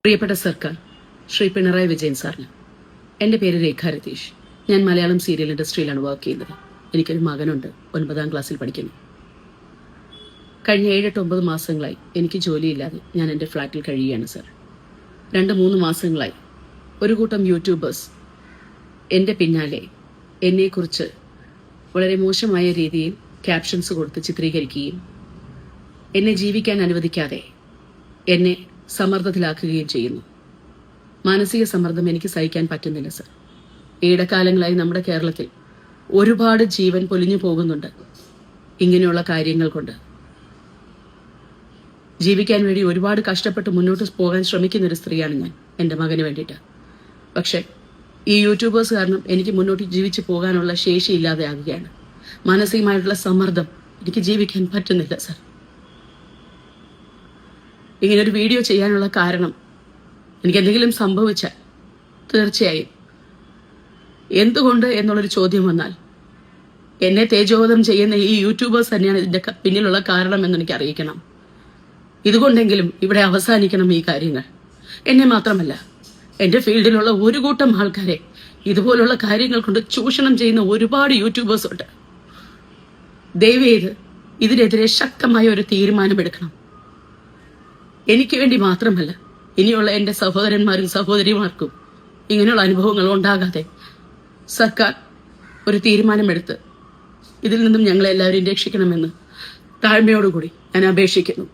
പ്രിയപ്പെട്ട സർക്കാർ ശ്രീ പിണറായി വിജയൻ സാറിന് എൻ്റെ പേര് രേഖ രതീഷ്. ഞാൻ മലയാളം സീരിയൽ ഇൻഡസ്ട്രിയിലാണ് വർക്ക് ചെയ്യുന്നത്. എനിക്കൊരു മകനുണ്ട്, 9ാം ക്ലാസ്സിൽ പഠിക്കുന്നു. കഴിഞ്ഞ 7-9 മാസങ്ങളായി എനിക്ക് ജോലിയില്ലാതെ ഞാൻ എൻ്റെ ഫ്ലാറ്റിൽ കഴിയുകയാണ് സർ. 2-3 മാസങ്ങളായി ഒരു കൂട്ടം യൂട്യൂബേഴ്സ് എൻ്റെ പിന്നാലെ എന്നെക്കുറിച്ച് വളരെ മോശമായ രീതിയിൽ ക്യാപ്ഷൻസ് കൊടുത്ത് ചിത്രീകരിക്കുകയും എന്നെ ജീവിക്കാൻ അനുവദിക്കാതെ എന്നെ സമ്മർദ്ദത്തിലാക്കുകയും ചെയ്യുന്നു. മാനസിക സമ്മർദ്ദം എനിക്ക് സഹിക്കാൻ പറ്റുന്നില്ല സർ. ഈയിടക്കാലങ്ങളായി നമ്മുടെ കേരളത്തിൽ ഒരുപാട് ജീവൻ പൊലിഞ്ഞു പോകുന്നുണ്ട് ഇങ്ങനെയുള്ള കാര്യങ്ങൾ കൊണ്ട്. ജീവിക്കാൻ വേണ്ടി ഒരുപാട് കഷ്ടപ്പെട്ട് മുന്നോട്ട് പോകാൻ ശ്രമിക്കുന്ന ഒരു സ്ത്രീയാണ് ഞാൻ, എൻ്റെ മകന് വേണ്ടിയിട്ട്. പക്ഷെ ഈ യൂട്യൂബേഴ്സ് കാരണം എനിക്ക് മുന്നോട്ട് ജീവിച്ചു പോകാനുള്ള ശേഷി ഇല്ലാതെ ആകുകയാണ്. മാനസികമായിട്ടുള്ള സമ്മർദ്ദം, എനിക്ക് ജീവിക്കാൻ പറ്റുന്നില്ല സർ. ഇങ്ങനൊരു വീഡിയോ ചെയ്യാനുള്ള കാരണം, എനിക്ക് എന്തെങ്കിലും സംഭവിച്ചാൽ തീർച്ചയായും എന്തുകൊണ്ട് എന്നുള്ളൊരു ചോദ്യം വന്നാൽ എന്നെ തേജോവധം ചെയ്യുന്ന ഈ യൂട്യൂബേഴ്സ് തന്നെയാണ് ഇതിന്റെ പിന്നിലുള്ള കാരണം എന്ന് എനിക്ക് അറിയിക്കണം. ഇതുകൊണ്ടെങ്കിലും ഇവിടെ അവസാനിക്കണം ഈ കാര്യങ്ങൾ. എന്നെ മാത്രമല്ല, എന്റെ ഫീൽഡിലുള്ള ഒരു കൂട്ടം ആൾക്കാരെ ഇതുപോലുള്ള കാര്യങ്ങൾ കൊണ്ട് ചൂഷണം ചെയ്യുന്ന ഒരുപാട് യൂട്യൂബേഴ്സ് ഉണ്ട്. ദയവേത് ഇതിനെതിരെ ശക്തമായ ഒരു തീരുമാനമെടുക്കണം. എനിക്ക് വേണ്ടി മാത്രമല്ല, ഇനിയുള്ള എൻ്റെ സഹോദരന്മാരും സഹോദരിമാർക്കും ഇങ്ങനെയുള്ള അനുഭവങ്ങൾ ഉണ്ടാകാതെ സർക്കാർ ഒരു തീരുമാനമെടുത്ത് ഇതിൽ നിന്നും ഞങ്ങളെല്ലാവരും രക്ഷിക്കണമെന്ന് താഴ്മയോടുകൂടി ഞാൻ അപേക്ഷിക്കുന്നു.